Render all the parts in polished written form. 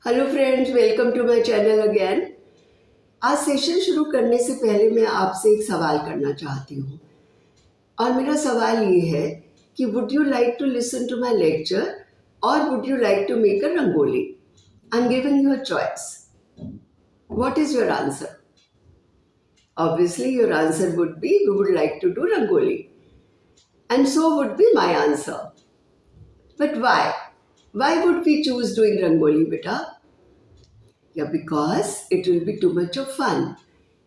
Hello friends, welcome to my channel again. आज session शुरू करने से पहले मैं आपसे एक सवाल करना चाहती हूँ और मेरा सवाल ये है कि would you like to listen to my lecture और would you like to make a rangoli? I am giving you a choice. What is your answer? Obviously your answer would be we would like to do rangoli, and so would be my answer. But why would we choose doing rangoli, beta? Yeah, because it will be too much of fun.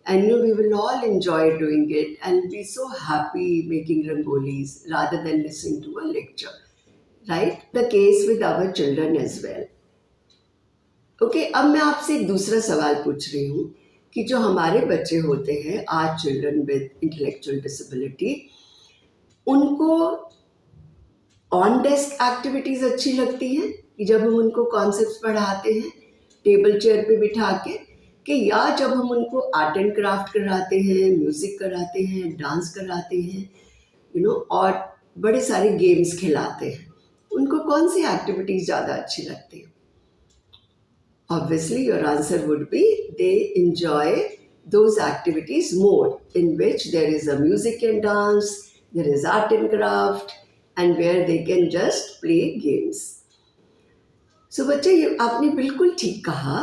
And we will all enjoy doing it and be so happy making rangolis rather than listening to a lecture. Right? The case with our children as well. Okay, अब मैं आपसे एक दूसरा सवाल पूछ रही हूँ कि जो हमारे बच्चे होते हैं आज, चिल्ड्रन विद इंटेलेक्चुअल डिसेबिलिटी, उनको ऑन डेस्क एक्टिविटीज अच्छी लगती हैं कि जब हम उनको कॉन्सेप्ट्स पढ़ाते हैं टेबल चेयर पे बिठा के, कि या जब हम उनको आर्ट एंड क्राफ्ट कराते हैं, म्यूजिक कराते हैं, डांस कराते हैं, और बड़े सारे गेम्स खिलाते हैं, उनको कौन सी एक्टिविटीज ज़्यादा अच्छी लगती है? Obviously your answer would be they enjoy those activities more in which there is a music and dance, there is art and craft, and where they can just play games. So बच्चे, ये आपने बिल्कुल ठीक कहा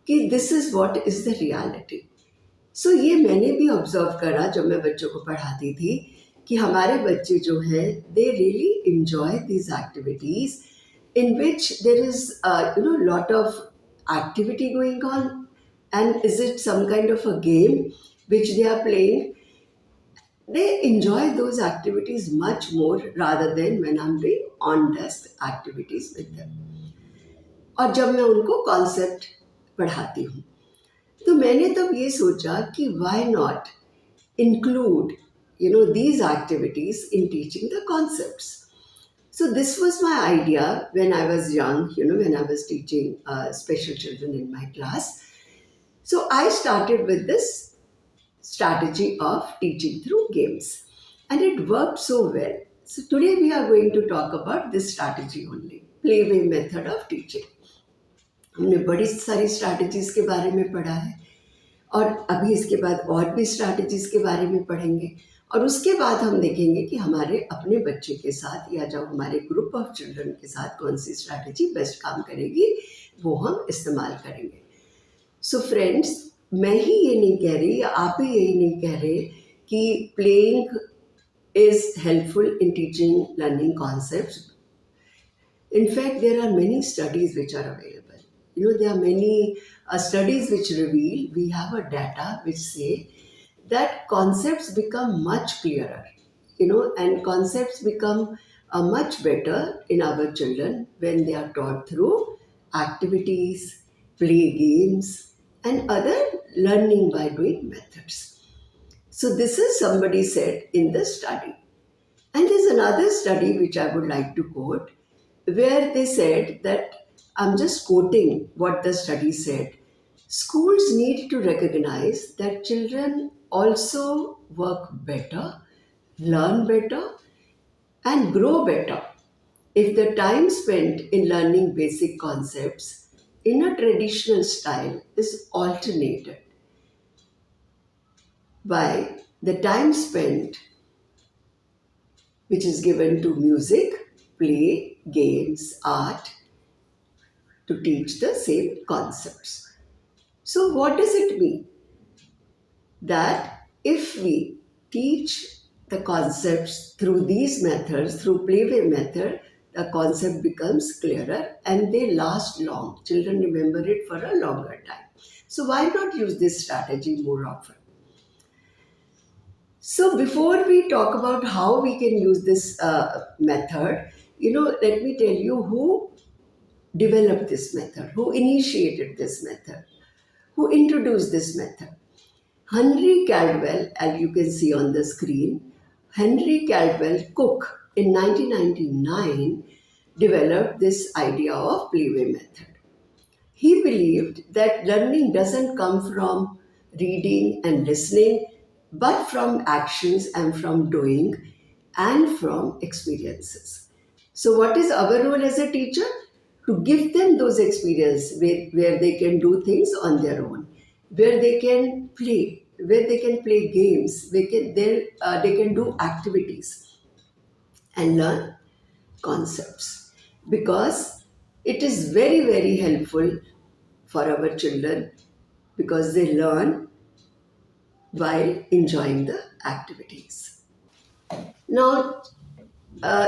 कि this is what is the reality. So ये मैंने भी ऑब्जर्व करा जब मैं बच्चों को पढ़ाती थी कि हमारे बच्चे जो हैं they really enjoy these activities in which there is lot of activity going on, and is it some kind of a game which they are playing. They enjoy those activities much more rather than when I'm doing on desk activities with them. और जब मैं उनको concept पढ़ाती हूँ तो मैंने तब ये सोचा कि why not include these activities in teaching the concepts. So this was my idea when I was young, when I was teaching special children in my class. So I started with this strategy of teaching through games, and it worked so well. So today we are going to talk about this strategy only, playway method of teaching. हमने बड़ी सारी strategies के बारे में पढ़ा है और अभी इसके बाद और भी स्ट्रैटेजीज के बारे में पढ़ेंगे, और उसके बाद हम देखेंगे कि हमारे अपने बच्चे के साथ या जब हमारे ग्रुप ऑफ चिल्ड्रन के साथ कौन सी स्ट्रैटेजी बेस्ट काम करेगी, वो हम इस्तेमाल करेंगे. सो फ्रेंड्स, मैं ही ये नहीं कह रही या आप ही यही नहीं कह रहे कि playing is helpful in teaching learning concepts. In fact, there are many studies which are available. There are many studies which reveal, we have a data which say that concepts become much clearer, and concepts become much better in our children when they are taught through activities, play games, and other learning by doing methods. So this is somebody said in the study. And there's another study which I would like to quote, where they said that, I'm just quoting what the study said, schools need to recognize that children also work better, learn better, and grow better if the time spent in learning basic concepts in a traditional style is alternated by the time spent which is given to music, play, games, art, to teach the same concepts. So what does it mean? That if we teach the concepts through these methods, through playway method, the concept becomes clearer and they last long. Children remember it for a longer time. So why not use this strategy more often? So before we talk about how we can use this method, let me tell you who developed this method, who initiated this method, who introduced this method. Henry Caldwell, as you can see on the screen, Henry Caldwell Cook in 1999 developed this idea of playway method. He believed that learning doesn't come from reading and listening, but from actions and from doing and from experiences. So what is our role as a teacher? to give them those experiences where they can do things on their own, where they can play games, they can do activities and learn concepts, because it is very, very helpful for our children, because they learn while enjoying the activities. Now,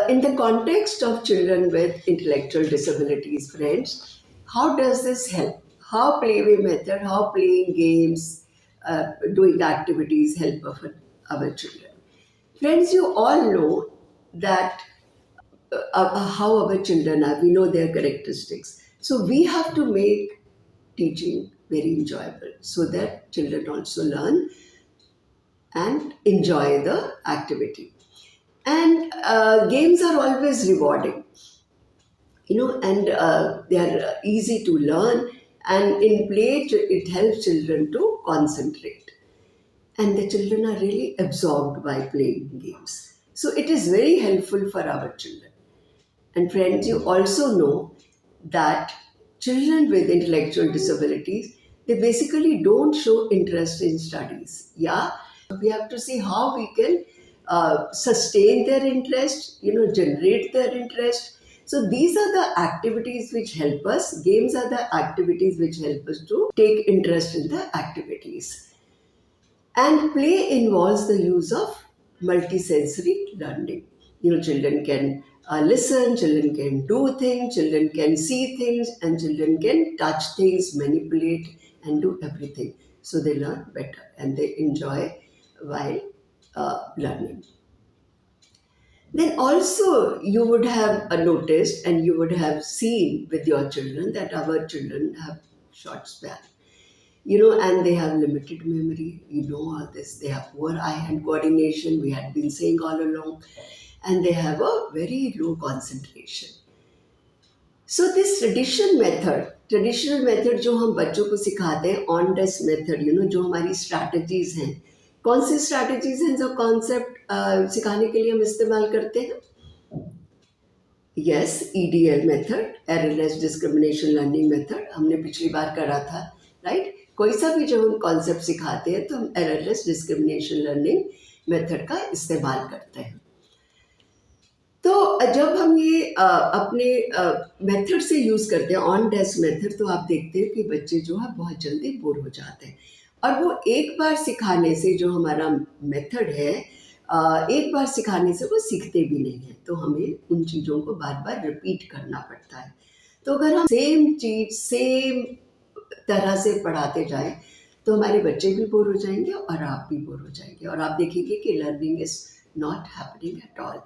in the context of children with intellectual disabilities, friends, how does this help? How playway method, how playing games, doing activities help our children? Friends, you all know that how our children are. We know their characteristics. So we have to make teaching very enjoyable so that children also learn and enjoy the activity. And games are always rewarding, and they are easy to learn. And in play, it helps children to concentrate. And the children are really absorbed by playing games. So it is very helpful for our children. And friends, you also know that children with intellectual disabilities, they basically don't show interest in studies. Yeah, we have to see how we can sustain their interest, generate their interest. So these are the activities which help us. Games are the activities which help us to take interest in the activities. And play involves the use of multisensory learning. Children can listen, children can do things, children can see things, and children can touch things, manipulate, and do everything. So they learn better and they enjoy while learning. Then also, you would have noticed and you would have seen with your children that our children have short span, and they have limited memory. All this. They have poor eye-hand coordination, we had been saying all along, and they have a very low concentration. So this traditional method जो हम बच्चों को सिखाते हैं, on desk method, जो हमारी strategies हैं, कौन सी स्ट्रैटेजीज हैं जो कॉन्सेप्ट सिखाने के लिए हम इस्तेमाल करते हैं? Yes, EDL method, errorless discrimination learning method, हमने पिछली बार करा था, राइट? कोई सा भी जब हम कॉन्सेप्ट सिखाते हैं तो हम एररलेस डिस्क्रिमिनेशन लर्निंग मेथड का इस्तेमाल करते हैं. तो जब हम ये अपने मेथड से यूज़ करते हैं, ऑन डेस्क मेथड, तो आप देखते हैं कि बच्चे जो है बहुत जल्दी बोर हो जाते हैं. और वो एक बार सिखाने से, जो हमारा मेथड है, एक बार सिखाने से वो सीखते भी नहीं हैं. तो हमें उन चीज़ों को बार बार रिपीट करना पड़ता है. तो अगर हम सेम चीज़ सेम तरह से पढ़ाते जाएं तो हमारे बच्चे भी बोर हो जाएंगे और आप भी बोर हो जाएंगे, और आप देखेंगे कि learning is not happening at all.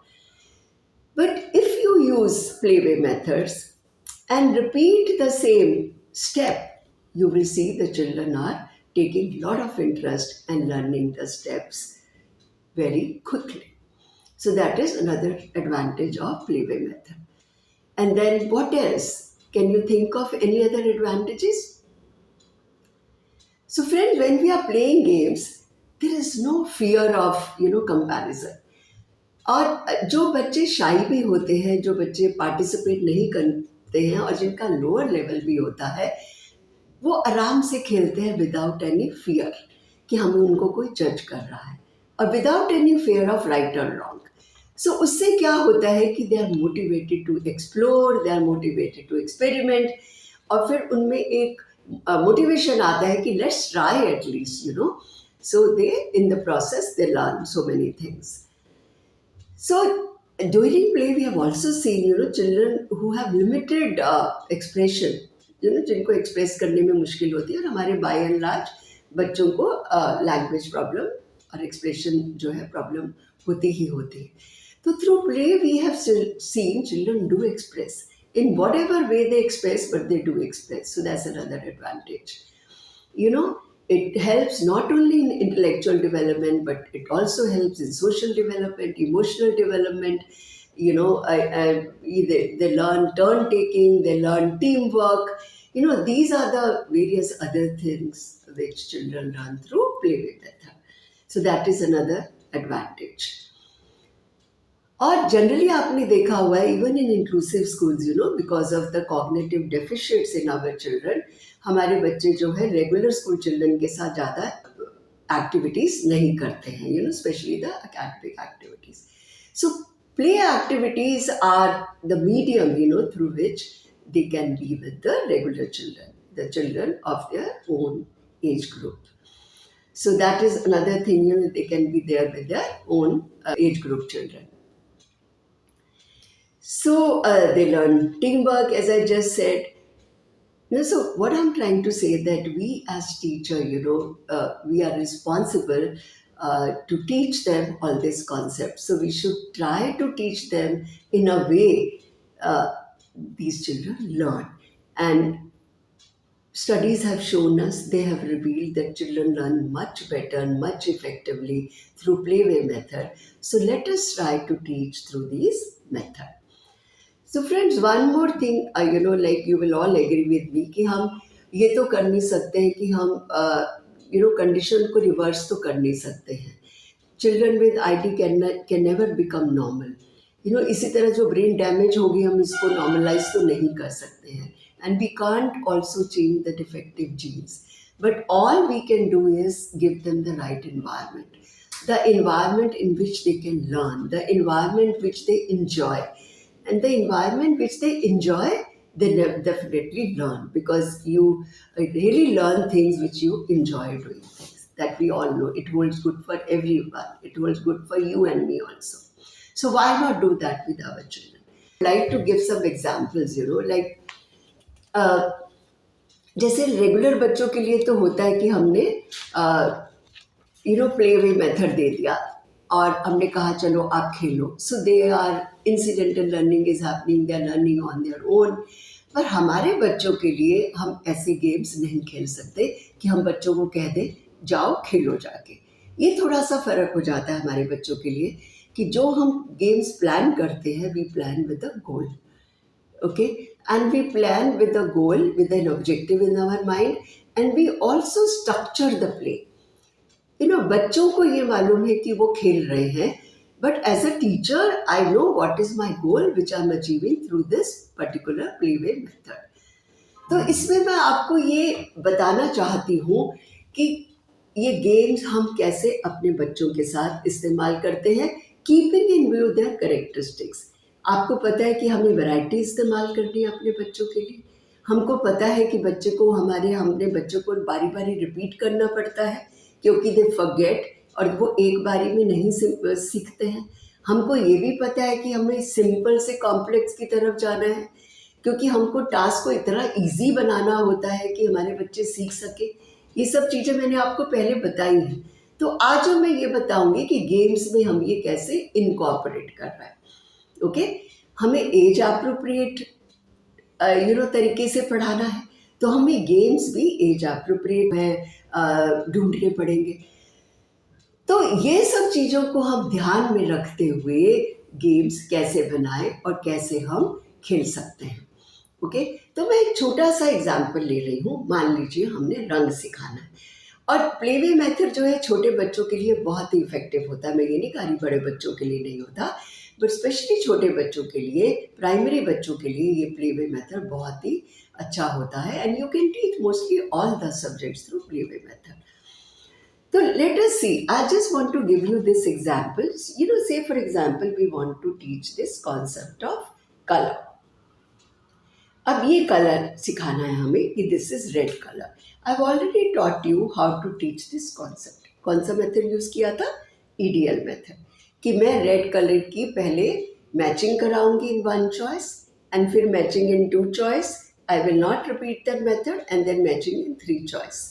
But if you use playway methods and repeat the same step, you will see the children are taking a lot of interest and learning the steps very quickly. So that is another advantage of playway method. And then what else? Can you think of any other advantages? So friends, when we are playing games, there is no fear of, comparison. और जो बच्चे शाई भी होते हैं, जो बच्चे participate नहीं करते हैं और जिनका लोअर लेवल भी होता है, वो आराम से खेलते हैं विदाउट एनी फियर कि हमें उनको कोई जज कर रहा है, और without any fear of right और रॉन्ग. सो उससे क्या होता है कि they are motivated to explore, they are motivated to experiment, और फिर उनमें एक मोटिवेशन आता है कि let's try at least, so they in the process they learn so many things. So during play, we have also seen, children who have limited expression, जिनको express करने में मुश्किल होती है, और हमारे by and large बच्चों को language problem और expression जो है problem होती ही होती है. तो through play, we have seen children do express in whatever way they express, but they do express. So that's another advantage. It helps not only in intellectual development, but it also helps in social development, emotional development. They learn turn taking, they learn teamwork. These are the various other things which children learn through playway method. So that is another advantage. और generally आपने देखा हुआ है even in inclusive schools, because of the cognitive deficients in our children, हमारे बच्चे जो है regular school children के साथ ज़्यादा एक्टिविटीज नहीं करते हैं, specially the academic activities. So play activities are the medium, through which they can be with the regular children, the children of their own age group. So that is another thing, they can be there with their own age group children. So they learn teamwork, as I just said. So what I'm trying to say that we as teacher, we are responsible to teach them all these concepts. So we should try to teach them in a way these children learn. And studies have shown us, they have revealed that children learn much better and much effectively through playway method. So let us try to teach through these method. So friends, one more thing, like you will all agree with me कि हम ये तो कर नहीं सकते हैं कि हम कंडीशन को रिवर्स तो कर नहीं सकते हैं. Children with ID can never become normal. इसी तरह जो ब्रेन डैमेज होगी हम इसको नॉर्मलाइज तो नहीं कर सकते हैं. And we can't also change the defective genes, but all we can do is give them the right environment, the environment in which they can learn, the environment which they enjoy. And the environment which they enjoy, they definitely learn, because you really learn things which you enjoy doing things. That we all know. It holds good for everyone. It holds good for you and me also. So why not do that with our children? I'd like to give some examples, like जैसे regular बच्चों के लिए तो होता है कि हमने play way method दे दिया और हमने कहा चलो आप खेलो. So they are incidental learning is happening, they are learning on their own. पर हमारे बच्चों के लिए हम ऐसे गेम्स नहीं खेल सकते कि हम बच्चों को कह दें जाओ खेलो जाके. ये थोड़ा सा फर्क हो जाता है हमारे बच्चों के लिए कि जो हम गेम्स प्लान करते हैं, we plan with a goal. Okay, and we plan with a goal, with an objective in our mind, and we also structure the play. बच्चों को ये मालूम है कि वो खेल रहे हैं, but as a teacher, I know what is my goal which I'm achieving through this particular playway method. तो इसमें मैं आपको ये बताना चाहती हूँ कि ये गेम्स हम कैसे अपने बच्चों के साथ इस्तेमाल करते हैं, keeping in view there characteristics. आपको पता है कि हमें वैरायटी इस्तेमाल करनी है अपने बच्चों के लिए. हमको पता है कि हमने बच्चों को बारी बारी रिपीट करना पड़ता है क्योंकि दे फॉरगेट, और वो एक बारी में नहीं सीखते हैं. हमको ये भी पता है कि हमें सिंपल से कॉम्प्लेक्स की तरफ जाना है क्योंकि हमको टास्क को इतना इजी बनाना होता है कि हमारे बच्चे सीख सके. ये सब चीज़ें मैंने आपको पहले बताई हैं. तो आज मैं ये बताऊंगी कि गेम्स में हम ये कैसे इनकॉर्पोरेट कर रहे हैं. ओके, हमें एज अप्रोप्रिएट तरीके से पढ़ाना है तो हमें गेम्स भी एज अप्रोप्रिएट में ढूंढने पड़ेंगे. तो ये सब चीज़ों को हम ध्यान में रखते हुए गेम्स कैसे बनाएं और कैसे हम खेल सकते हैं. ओके, तो मैं एक छोटा सा एग्जांपल ले रही हूँ. मान लीजिए हमने रंग सिखाना है और प्लेवे मेथड जो है छोटे बच्चों के लिए बहुत ही इफेक्टिव होता है. मैं ये नहीं कह रही बड़े बच्चों के लिए नहीं होता, बट स्पेशली छोटे बच्चों के लिए, प्राइमरी बच्चों के लिए ये प्लेवे मेथड बहुत ही अच्छा होता है. And you can teach mostly all the subjects through playway method. So let us see. I just want to give you this example. Say for example, we want to teach this concept of color. अब ये colour सिखाना है हमें कि this is red color. I've already taught you how to teach this concept. कौन सा method use किया था? EDL method. कि मैं रेड कलर की पहले मैचिंग कराऊंगी in one choice and फिर matching in two choice. I will not repeat that method and then matching in three choice.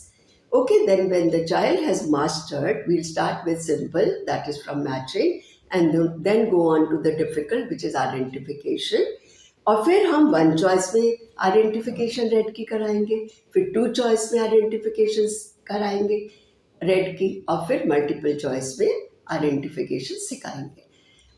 Okay, then when the child has mastered, we'll start with simple, that is from matching, and then go on to the difficult, which is identification. और फिर हम one choice में identification red की कराएंगे, फिर to choice में identification कराएंगे red की, और फिर मल्टीपल चॉइस में आइडेंटिफिकेशन सिखाएंगे.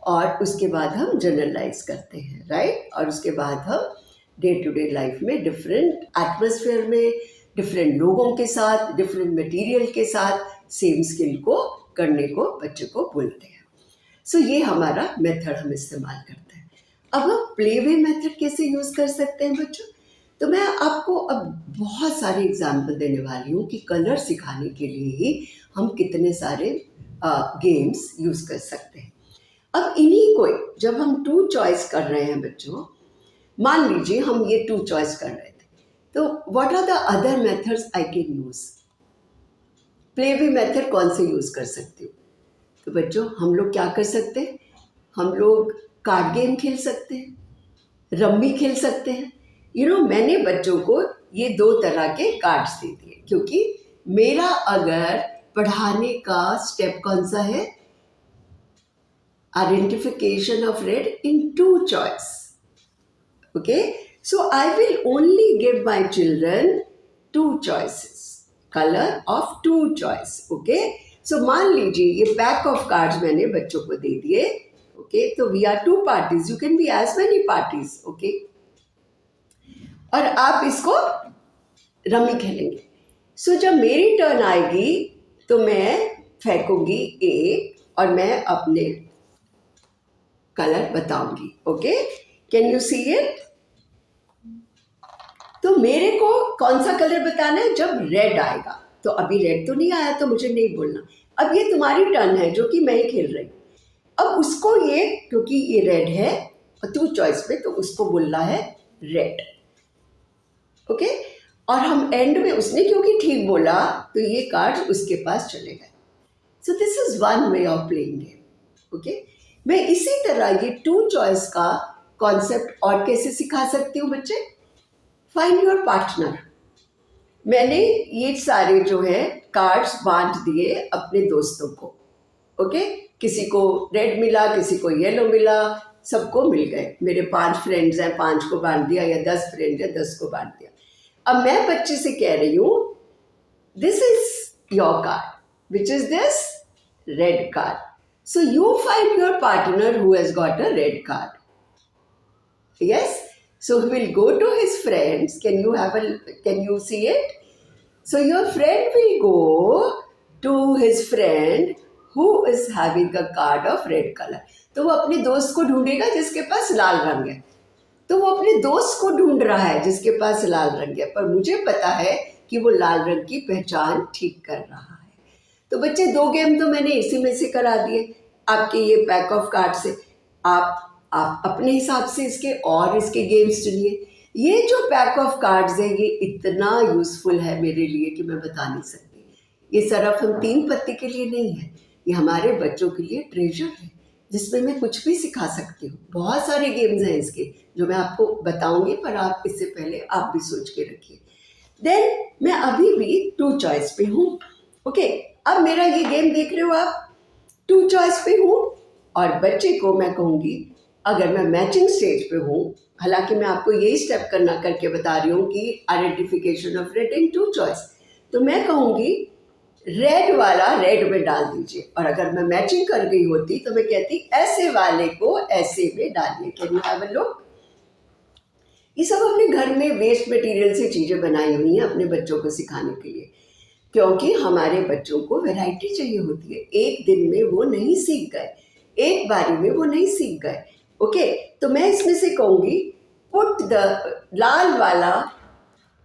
और उसके बाद हम जनरलाइज करते हैं, राइट. और उसके बाद हम डे टू डे लाइफ में डिफरेंट एटमॉस्फेयर में, डिफरेंट लोगों के साथ, डिफरेंट मटेरियल के साथ सेम स्किल को करने को बच्चे को बोलते हैं. सो ये हमारा मेथड हम इस्तेमाल करते हैं। अब हम प्ले वे मेथड कैसे यूज़ कर सकते हैं बच्चों? तो मैं आपको अब बहुत सारे एग्जाम्पल देने वाली हूँ कि कलर सिखाने के लिए ही हम कितने सारे गेम्स यूज़ कर सकते हैं। अब इन्हीं को जब हम टू चॉइस कर रहे हैं बच्चों, मान लीजिए हम ये टू चॉइस कर रहे थे, तो what are the other methods I can use? Play way method कौन से यूज़ कर सकती हूँ? तो बच्चों हम लोग क्या कर सकते हैं? हम लोग कार्ड गेम खेल सकते हैं, रम्मी खेल सकते हैं। मैंने बच्चों को ये 2 तरह के कार्ड्स दे दिए, क्योंकि मेरा अगर पढ़ाने का स्टेप कौन सा है? Identification of red in two choice. Okay, so I will only give my children 2 choices, colour of 2 choice। Okay, so मान लीजिए ये पैक ऑफ कार्ड्स मैंने बच्चों को दे दिए। ओके, तो we are 2 parties, you can be as many parties। Okay, और आप इसको रमी खेलेंगे। सो जब मेरी टर्न आएगी तो मैं फेंकूंगी एक और मैं अपने कलर बताऊंगी। Okay, can you see it? तो मेरे को कौन सा कलर बताना है? जब रेड आएगा। तो अभी रेड तो नहीं आया तो मुझे नहीं बोलना। अब ये तुम्हारी टर्न है जो कि मैं ही खेल रही हूँ। अब उसको ये, क्योंकि ये रेड है और टू चॉइस पे, तो उसको बोलना है रेड। ओके, और हम एंड में, उसने क्योंकि ठीक बोला तो ये कार्ड उसके पास चले गए। So this is one way of playing game. Okay, मैं इसी तरह ये टू चॉइस का कॉन्सेप्ट और कैसे सिखा सकती हूँ बच्चे? Find your partner. मैंने ये सारे जो है कार्ड्स बांट दिए अपने दोस्तों को। ओके, किसी को रेड मिला, किसी को येलो मिला, सबको मिल गए। मेरे 5 फ्रेंड्स हैं, 5 को बांट दिया, या 10 फ्रेंड्स हैं, 10 को बांट दिया। अब मैं बच्चे से कह रही हूँ, this is your card, which is this? Red card. So you find your partner who has got a red card. Yes, so he will go to his friends. Can you see it? So your friend will go to his friend who is having a card of red color. तो वो अपने दोस्त को ढूंढेगा जिसके पास लाल रंग है। तो वो अपने दोस्त को ढूंढ रहा है जिसके पास लाल रंग है, पर मुझे पता है कि वो लाल रंग की पहचान ठीक कर रहा है। तो बच्चे 2 गेम तो मैंने इसी में से करा दिए आपके ये पैक ऑफ कार्ड से। आप अपने हिसाब से इसके गेम्स चुनिए। ये जो पैक ऑफ कार्ड्स है ये इतना यूजफुल है मेरे लिए कि मैं बता नहीं सकती। ये सिर्फ हम 3 पत्ती के लिए नहीं है, ये हमारे बच्चों के लिए ट्रेजर है जिसमें मैं कुछ भी सिखा सकती हूँ। बहुत सारे गेम्स हैं इसके जो मैं आपको बताऊंगी, पर आप इससे पहले आप भी सोच के रखिए। देन मैं अभी भी 2 चॉइस पे हूँ। ओके, अब मेरा ये गेम देख रहे हो आप, 2 चॉइस पे हूँ और बच्चे को मैं कहूँगी, अगर मैं मैचिंग स्टेज पे हूँ, हालांकि मैं आपको यही स्टेप करके बता रही हूँ कि identification of red in 2 choice, तो मैं कहूँगी रेड वाला रेड में डाल दीजिए, और अगर मैं मैचिंग कर गई होती तो मैं कहती ऐसे वाले को ऐसे में डालिए। Can you have a look? ये सब अपने घर में वेस्ट मटेरियल से चीज़ें बनाई हुई हैं अपने बच्चों को सिखाने के लिए, क्योंकि हमारे बच्चों को वैरायटी चाहिए होती है। एक दिन में वो नहीं सीख गए, एक बारी में वो नहीं सीख गए। ओके, तो मैं इसमें से कहूँगी पुट द लाल वाला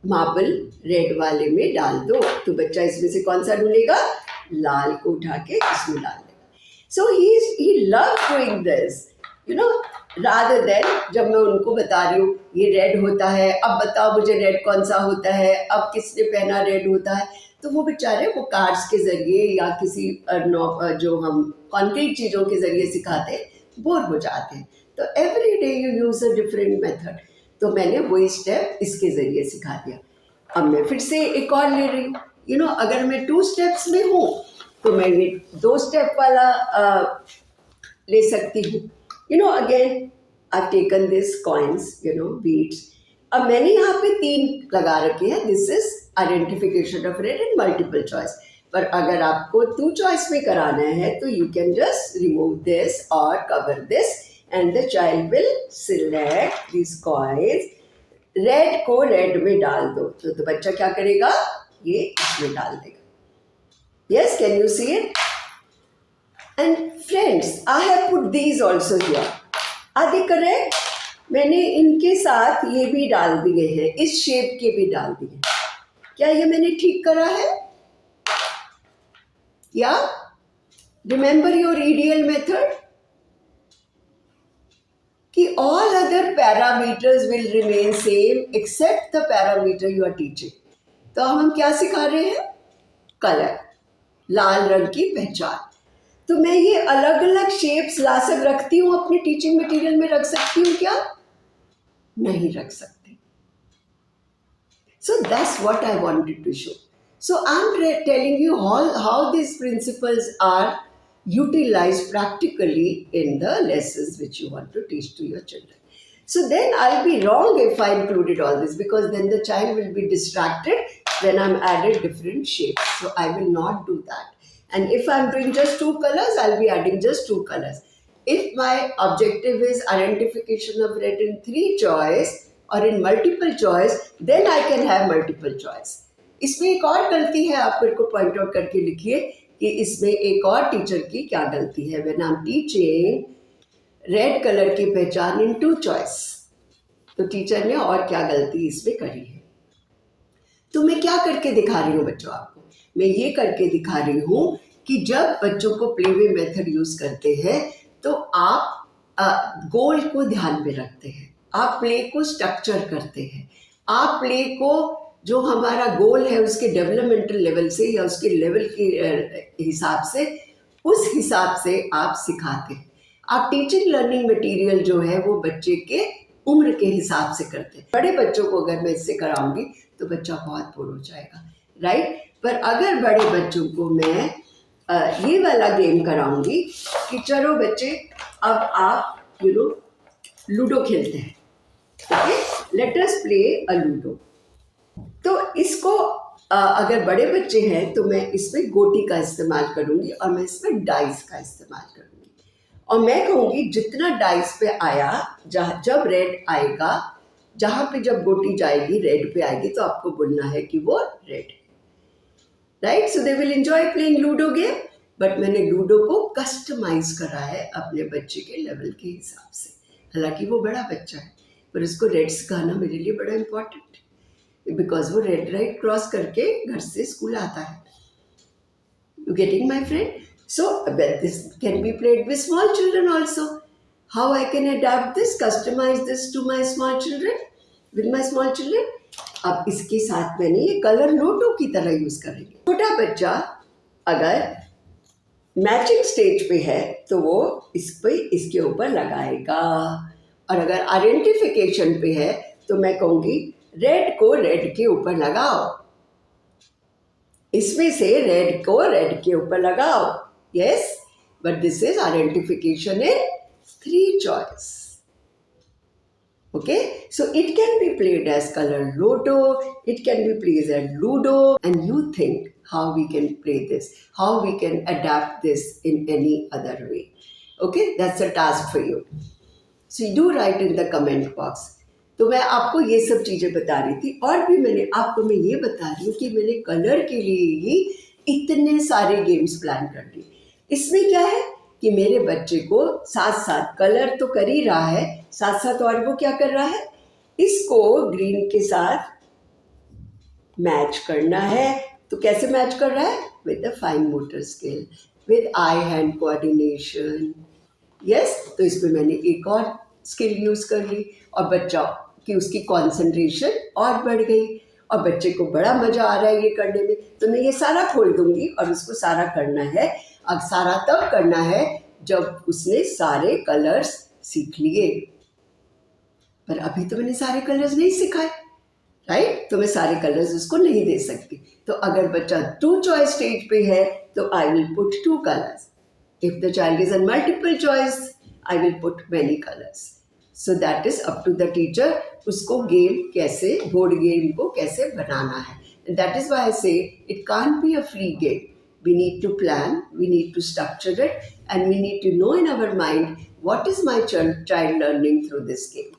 मार्बल रेड वाले में डाल दो। तो बच्चा इसमें से कौन सा ढूंढेगा? लाल को उठा के इसमें डाल देगा। So he love doing this, rather than जब मैं उनको बता रही हूँ ये रेड होता है, अब बताओ मुझे रेड कौन सा होता है, अब किसने पहना रेड होता है, तो वो बेचारे वो कार्ड्स के जरिए या किसी जो हम कॉन्क्रीट चीज़ों के जरिए सिखाते हैं बोर हो जाते हैं। तो every day you use a different method. तो मैंने वही स्टेप इसके जरिए सिखा दिया। अब मैं फिर से एक और ले रही हूँ। अगर मैं 2 स्टेप्स में हूँ तो मैं ये 2 स्टेप वाला ले सकती हूँ। Again I taken this coins, beads. अब मैंने यहाँ पे 3 लगा रखे हैं। This is identification of red in multiple choice. पर अगर आपको 2 चॉइस में कराना है तो you can just remove this और cover this and the child will select these coins। Red को रेड में डाल दो तो बच्चा क्या करेगा? ये इसमें डाल देगा। Yes, can you see it? And friends, I have put these also here. Are they correct? मैंने इनके साथ ये भी डाल दिए हैं, इस शेप के भी डाल दिए। क्या ये मैंने ठीक करा है? या रिमेंबर योर EDL मेथड कि all other parameters will remain same except the parameter you are teaching. तो हम क्या सिखा रहे हैं? कलर, लाल रंग की पहचान। तो मैं ये अलग अलग शेप्स ला रखती हूँ अपने टीचिंग मटेरियल में, रख सकती हूँ क्या? नहीं रख सकती। So that's what I wanted to show. So I'm telling you how these principles are utilized practically in the lessons which you want to teach to your children. So then I'll be wrong if I included all this, because then the child will be distracted when I'm added different shapes. So I will not do that. And if I'm doing just two colors, I'll be adding just two colors. If my objective is identification of red in three choice or in multiple choice, then I can have multiple choice. इसमें एक और गलती है, आप मेरे को point out करके लिखिए कि इसमें एक और टीचर की क्या गलती है। When I'm teaching red colour की पहचान इन टू चॉइस, तो टीचर ने और क्या गलती इसमें करी है। तो मैं क्या करके दिखा रही हूँ बच्चों आपको? मैं ये करके दिखा रही हूँ कि जब बच्चों को प्लेवे मेथड यूज करते हैं तो आप गोल को ध्यान में रखते हैं, आप प्ले को स्ट्रक्चर करते हैं, आप प्ले को जो हमारा गोल है उसके डेवलपमेंटल लेवल से या उसके लेवल के हिसाब से, उस हिसाब से आप सिखाते हैं। आप टीचिंग लर्निंग मटेरियल जो है वो बच्चे के उम्र के हिसाब से करते हैं। बड़े बच्चों को अगर मैं इससे कराऊंगी तो बच्चा बहुत बोर हो जाएगा, राइट? पर अगर बड़े बच्चों को मैं ये वाला गेम कराऊंगी कि चलो बच्चे अब आप लूडो खेलते हैं, okay, let us play a ludo. तो इसको अगर बड़े बच्चे हैं तो मैं इसमें गोटी का इस्तेमाल करूंगी और मैं इसमें डाइस का इस्तेमाल करूंगी और मैं कहूंगी जितना डाइस पे आया, जब रेड आएगा, जहां पे जब गोटी जाएगी रेड पे आएगी तो आपको बोलना है कि वो रेड है, right? So they will enjoy playing ludo game. But मैंने लूडो को कस्टमाइज करा है अपने बच्चे के लेवल के हिसाब से। हालांकि वो बड़ा बच्चा है पर उसको रेड सिखाना मेरे लिए बड़ा इंपॉर्टेंट है, बिकॉज वो रेड लाइट क्रॉस करके घर से स्कूल आता है। You getting my friend? So this can be played with small children also. How I can adapt this, customize this to my small children, with my small children? अब इसके साथ मैंने ये कलर नोटों की तरह यूज करेंगे। छोटा बच्चा अगर मैचिंग स्टेज पे है तो वो इसके ऊपर लगाएगा, और अगर आइडेंटिफिकेशन पे है तो मैं कहूँगी रेड को रेड के ऊपर लगाओ, इसमें से रेड को रेड के ऊपर लगाओ। Yes, but this is identification in three choice. Okay, so it can be played as color Ludo, it can be played as Ludo, and you think how we can play this, how we can adapt this in any other way. Okay, that's a task for you. So you do write in the comment box. तो मैं आपको ये सब चीज़ें बता रही थी, और भी मैं ये बता रही हूँ कि मैंने कलर के लिए ही इतने सारे गेम्स प्लान कर लिए। इसमें क्या है कि मेरे बच्चे को साथ साथ कलर तो कर ही रहा है, साथ साथ और वो क्या कर रहा है, इसको ग्रीन के साथ मैच करना है। तो कैसे मैच कर रहा है? With the fine motor skill, with I hand coordination. Yes, तो इसमें मैंने एक और स्किल यूज कर ली और बच्चा की उसकी कॉन्सेंट्रेशन और बढ़ गई और बच्चे को बड़ा मजा आ रहा है ये करने में। तो मैं ये सारा खोल दूंगी और उसको सारा करना है। अब सारा तब करना है जब उसने सारे कलर्स सीख लिए, पर अभी तो मैंने सारे कलर्स नहीं सिखाए, राइट? तो मैं सारे कलर्स उसको नहीं दे सकती। तो अगर बच्चा टू चॉइस स्टेज पे है तो I will put two colours. If the child is in multiple choice I will put many colours. So that is up to the teacher, उसको गेम कैसे, बोर्ड गेम को कैसे बनाना है। And that is why I say it can't be a free game. We need to plan, we need to structure it, and we need to know in our mind what is my child learning through this game.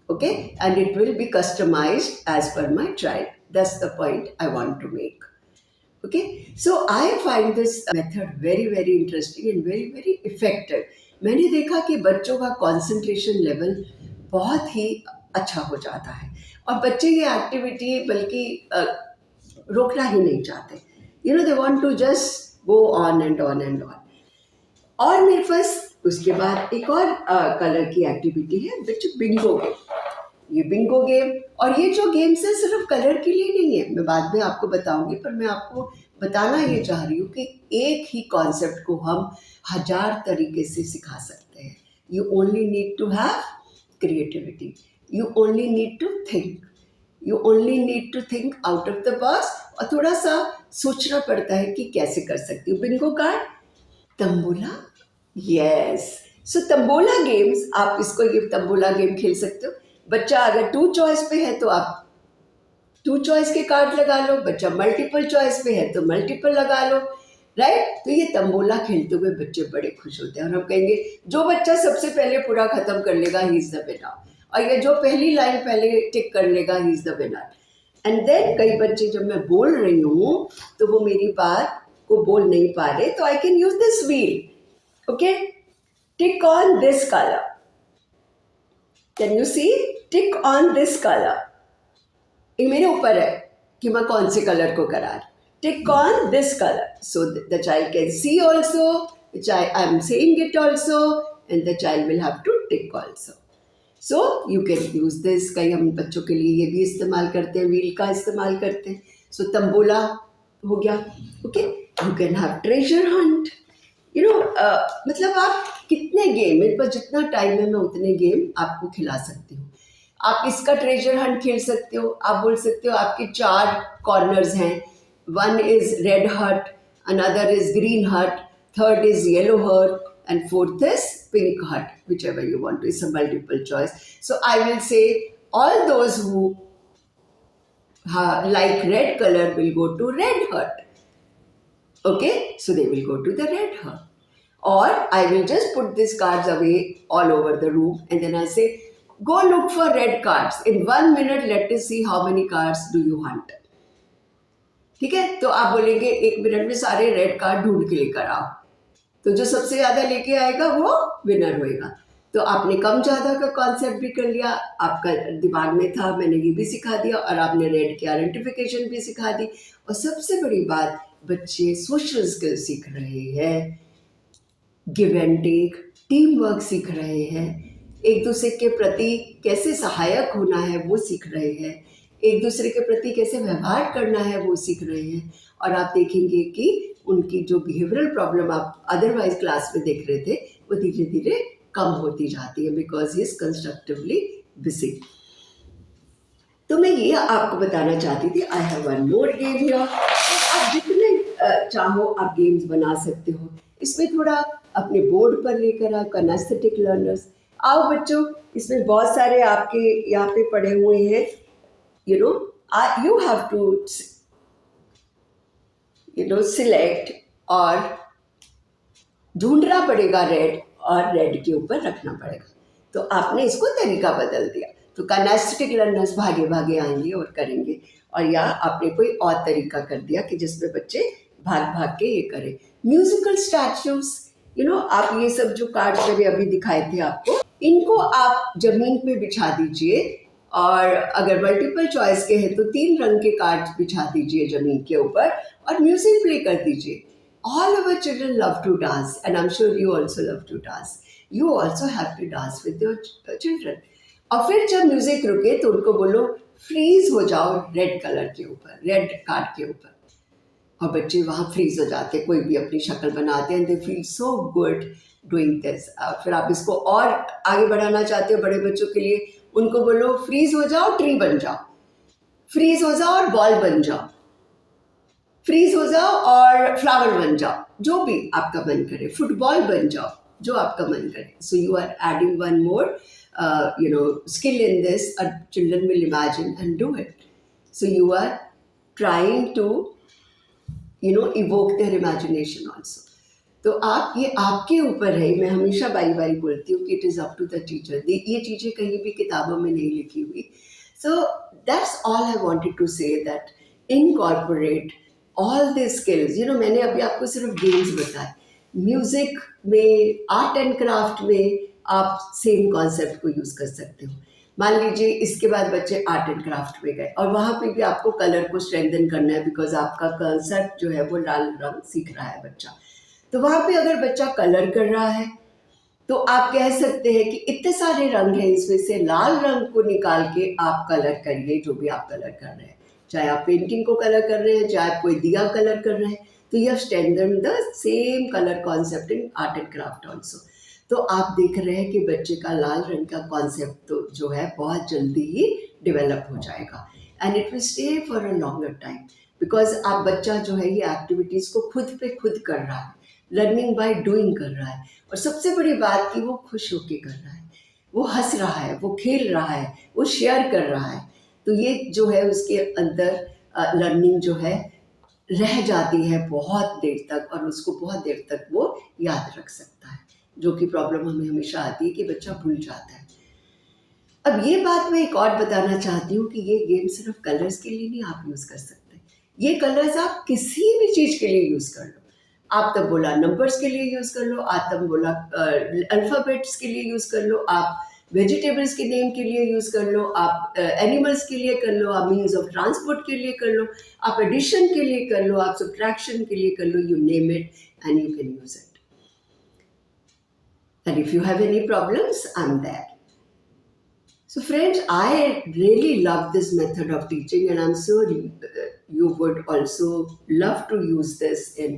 Okay, and it will be customized as per my child. That's the point I want to make. Okay, so I find this method very very interesting and very very effective. मैंने देखा कि बच्चों का concentration level बहुत ही अच्छा हो जाता है और बच्चे ये एक्टिविटी बल्कि रोकना ही नहीं चाहते. You know, they want to just go on and on and on. और मेरे पास उसके बाद एक और कलर की एक्टिविटी है विच बिंगो गेम. ये बिंगो गेम, और ये जो गेम्स है सिर्फ कलर के लिए नहीं है, मैं बाद में आपको बताऊंगी, पर मैं आपको बताना ये चाह रही हूँ कि एक ही कॉन्सेप्ट को हम हजार तरीके से सिखा सकते हैं. You only need to have creativity, you only need to think, you only need to think out of the box, और थोड़ा सा सोचना पड़ता है कि कैसे कर सकती हूँ. Bingo card, tambola, yes. So tambola games, आप इसको ये तंबोला गेम खेल सकते हो. बच्चा अगर 2 चॉइस पे है तो आप 2 चॉइस के कार्ड लगा लो, बच्चा मल्टीपल चॉइस पे है तो मल्टीपल लगा लो, राइट. तो ये तंबोला खेलते हुए बच्चे बड़े खुश होते हैं और हम कहेंगे जो बच्चा सबसे पहले पूरा खत्म कर लेगा ही इज द विनर, और ये जो पहली लाइन पहले टिक कर लेगा he is the winner. And then कई बच्चे जब मैं बोल रही हूँ तो वो मेरी बात को बोल नहीं पा रहे, तो I can use this wheel. Okay, tick on this colour. Can you see? Tick on this colour. ये मेरे ऊपर है कि मैं कौन से कलर को करा रही. Tick on this colour, so the child can see also, I am saying it also, and the child will have to tick also. So you can use this. कई हम बच्चों के लिए ये भी इस्तेमाल करते हैं, व्हील का इस्तेमाल करते हैं. सो तंबोला हो गया. Okay, you can have treasure Hunt. You know, मतलब आप कितने गेम, मेरे पास जितना टाइम है मैं उतने गेम आपको खिला सकती हूँ. आप इसका ट्रेजर हंट खेल सकते हो. आप बोल सकते हो आपके 4 कॉर्नर्स हैं. वन इज रेड हट, अनदर इज ग्रीन हट, थर्ड इज येलो हट, and fourth is pink hut, whichever you want to. It's a multiple choice. So I will say all those who like red color will go to red hut. Okay, so they will go to the red hut. Or I will just put these cards away all over the room and then I say, go look for red cards. In 1 minute, let us see how many cards do you hunt. ठीक है, तो आप बोलेंगे 1 minute में सारे red card ढूंढ के लेकर आओ, तो जो सबसे ज्यादा लेके आएगा वो विनर होएगा. तो आपने कम ज्यादा का कॉन्सेप्ट भी कर लिया, आपका दिमाग में था, मैंने ये भी सिखा दिया, और आपने रेड की आइडेंटिफिकेशन भी सिखा दी. और सबसे बड़ी बात, बच्चे सोशल स्किल सीख रहे हैं, give and take, team work सीख रहे हैं, एक दूसरे के प्रति कैसे सहायक होना है वो सीख रहे हैं, एक दूसरे के प्रति कैसे व्यवहार करना है वो सीख रहे हैं. और आप देखेंगे कि उनकी जो बिहेवियरल प्रॉब्लम आप अदरवाइज क्लास में देख रहे थे वो धीरे धीरे कम होती जाती है, because he is constructively busy. तो मैं ये आपको बताना चाहती थी. I have one more game here. आप जितने चाहो आप गेम्स बना सकते हो. इसमें थोड़ा अपने बोर्ड पर लेकर आओ. किनेस्थेटिक लर्नर्स, आओ बच्चों, इसमें बहुत सारे आपके यहाँ पे पड़े हुए हैं. You know, you have to select, और ढूंढना पड़ेगा रेड, और रेड के ऊपर रखना पड़ेगा. तो आपने इसको तरीका बदल दिया. तो किनेस्थेटिक लर्नर्स भागे भागे आएंगे और करेंगे, और या आपने कोई और तरीका कर दिया कि जिसमें बच्चे भाग भाग के ये करें. म्यूजिकल स्टैच्यूज, आप ये सब जो कार्ड मैंने अभी दिखाए थे आपको, इनको आप जमीन पे बिछा दीजिए, और अगर मल्टीपल चॉइस के हैं तो 3 रंग के कार्ड बिछा दीजिए जमीन के ऊपर, और म्यूजिक प्ले कर दीजिए. All our children love to dance, and I'm sure you also love to dance. You also have to dance with your children. और फिर जब म्यूजिक रुके तो उनको बोलो फ्रीज हो जाओ रेड कलर के ऊपर, रेड कार्ड के ऊपर, और बच्चे वहाँ फ्रीज हो जाते हैं, कोई भी अपनी शक्ल बनाते हैं, they feel so good doing this. फिर आप इसको और आगे बढ़ाना चाहते हो बड़े बच्चों के लिए, उनको बोलो फ्रीज हो जाओ, ट्री बन जाओ, फ्रीज हो जाओ और बॉल बन जाओ, फ्रीज हो जाओ और फ्लावर बन जाओ, जो भी आपका मन करे, फुटबॉल बन जाओ, जो आपका मन करे. So you are adding one more skill in this. Children will imagine and do it. So you are trying to evoke their imagination also. तो आप, ये आपके ऊपर है. मैं हमेशा बारी बारी बोलती हूँ कि it is up to the teacher. ये चीज़ें कहीं भी किताबों में नहीं लिखी हुई. So that's all I wanted to say, that incorporate all the skills, मैंने अभी आपको सिर्फ गेम्स बताए, म्यूजिक में, आर्ट एंड क्राफ्ट में आप सेम कॉन्सेप्ट को यूज कर सकते हो। मान लीजिए इसके बाद बच्चे आर्ट एंड क्राफ्ट में गए और वहां पे भी आपको कलर को स्ट्रेंथन करना है, बिकॉज आपका कंसेप्ट जो है वो लाल रंग सीख रहा है बच्चा। तो वहां पे अगर बच्चा कलर कर रहा है तो आप कह सकते हैं कि इतने सारे रंग हैं, इसमें से लाल रंग को निकाल के आप कलर करिए, जो भी आप कलर कर रहे हैं, चाहे आप पेंटिंग को कलर कर रहे हैं, चाहे आप कोई दिया कलर कर रहे हैं। तो you have strengthen the same colour concept in art and craft also. तो आप देख रहे हैं कि बच्चे का लाल रंग का कॉन्सेप्ट तो जो है बहुत जल्दी ही डेवलप हो जाएगा, and it will stay for a longer time, because आप बच्चा जो है ये एक्टिविटीज को खुद पे खुद कर रहा है, लर्निंग बाय डूइंग कर रहा है। और सबसे बड़ी बात कि वो खुश होके कर रहा है, वो हंस रहा है, वो खेल रहा है, वो शेयर कर रहा है। तो ये जो है उसके अंदर लर्निंग जो है रह जाती है बहुत देर तक, और उसको बहुत देर तक वो याद रख सकता है, जो कि प्रॉब्लम हमें हमेशा आती है कि बच्चा भूल जाता है। अब ये बात मैं एक और बताना चाहती हूँ कि ये गेम सिर्फ कलर्स के लिए नहीं आप यूज़ कर सकते, ये कलर्स आप किसी भी चीज़ के लिए यूज़ कर लो। आप तब बोला नंबर्स के लिए यूज़ कर लो, आप तब बोला अल्फ़ाबेट्स के लिए यूज़ कर लो, आप वेजिटेबल्स के नेम के लिए यूज़ कर लो, आप एनिमल्स के लिए कर लो, आप मीन्स ऑफ ट्रांसपोर्ट के लिए कर लो, आप एडिशन के लिए कर लो, आप सब्ट्रैक्शन के लिए कर लो, you name it and you can use it. And if you have any problems, I am there. So, friends, I really love this method of teaching, and I'm sure you would also love to use this in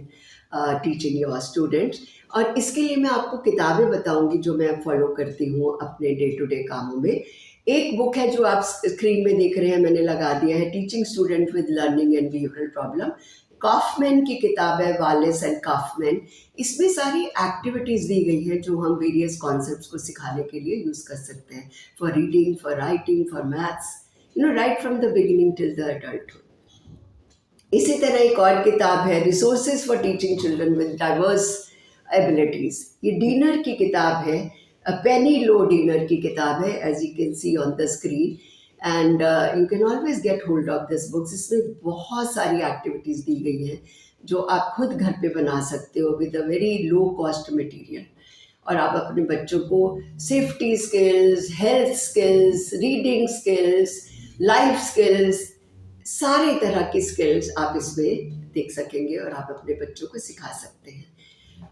teaching your students. और इसके लिए मैं आपको किताबें बताऊंगी जो मैं follow करती हूँ अपने डे टू डे कामों में। एक बुक है जो आप स्क्रीन में देख रहे हैं, मैंने लगा दिया है, teaching student with learning and behavioural problem. Kauffman की किताब है, वालेस एंड कॉफमैन। इसमें सारी एक्टिविटीज दी गई हैं जो हम वेरियस कॉन्सेप्ट्स को सिखाने के लिए यूज कर सकते हैं, for reading, for writing, for maths, right from the beginning till the adulthood. इसी तरह एक और किताब है, resources for teaching children with diverse abilities. ये डीनर की किताब है, पेनी लो डीनर की किताब है, as you can see on the screen, and you can always get hold of this books. इसमें बहुत सारी एक्टिविटीज दी गई हैं जो आप खुद घर पे बना सकते हो with a very low cost material, और आप अपने बच्चों को safety skills, health skills, reading skills, life skills, सारे तरह की स्किल्स आप इसमें देख सकेंगे और आप अपने बच्चों को सिखा सकते हैं।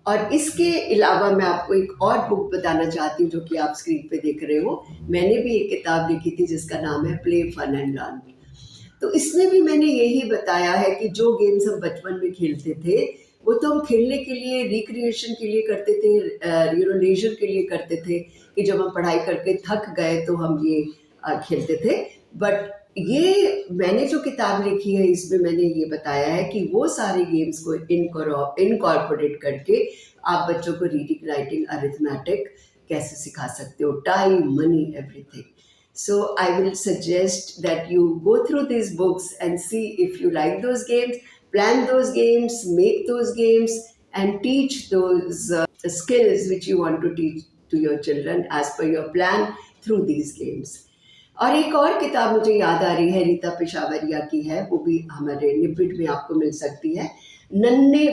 और इसके अलावा मैं आपको एक और बुक बताना चाहती हूँ जो कि आप स्क्रीन पे देख रहे हो। मैंने भी एक किताब लिखी थी जिसका नाम है प्ले फन एंड लर्न। तो इसमें भी मैंने यही बताया है कि जो गेम्स हम बचपन में खेलते थे वो तो हम खेलने के लिए, रिक्रिएशन के लिए करते थे, लेजर के लिए करते थे, कि जब हम पढ़ाई करके थक गए तो हम ये खेलते थे। बट ये मैंने जो किताब लिखी है इसमें मैंने ये बताया है कि वो सारे गेम्स को इनकॉर्पोरेट करके आप बच्चों को रीडिंग, राइटिंग, अरिथमेटिक कैसे सिखा सकते हो, time, money, everything. So I will suggest that you go through these books and see if you like those games, plan those games, make those games, and teach those skills which you want to teach to your children as per your plan through these games. और एक और किताब मुझे याद आ रही है, रीता पेशावरिया की है, वो भी हमारे निबिड में आपको मिल सकती है,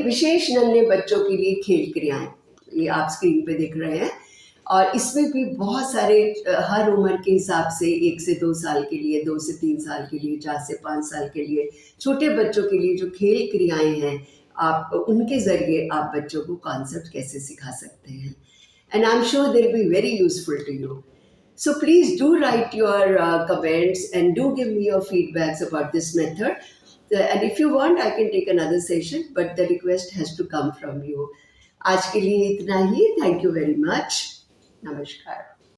विशेष नन्हे बच्चों के लिए खेल क्रियाएं। ये आप स्क्रीन पे देख रहे हैं, और इसमें भी बहुत सारे हर उम्र के हिसाब से 1 से 2 साल के लिए, 2 से 3 साल के लिए, 4 से 5 साल के लिए, छोटे बच्चों के लिए जो खेल क्रियाएं हैं, आप उनके ज़रिए आप बच्चों को कॉन्सेप्ट कैसे सिखा सकते हैं। And I am sure they will be very useful to you. So please do write your comments and do give me your feedbacks about this method. And if you want, I can take another session, but the request has to come from you. आज के लिए इतना ही. Thank you very much. Namaskar.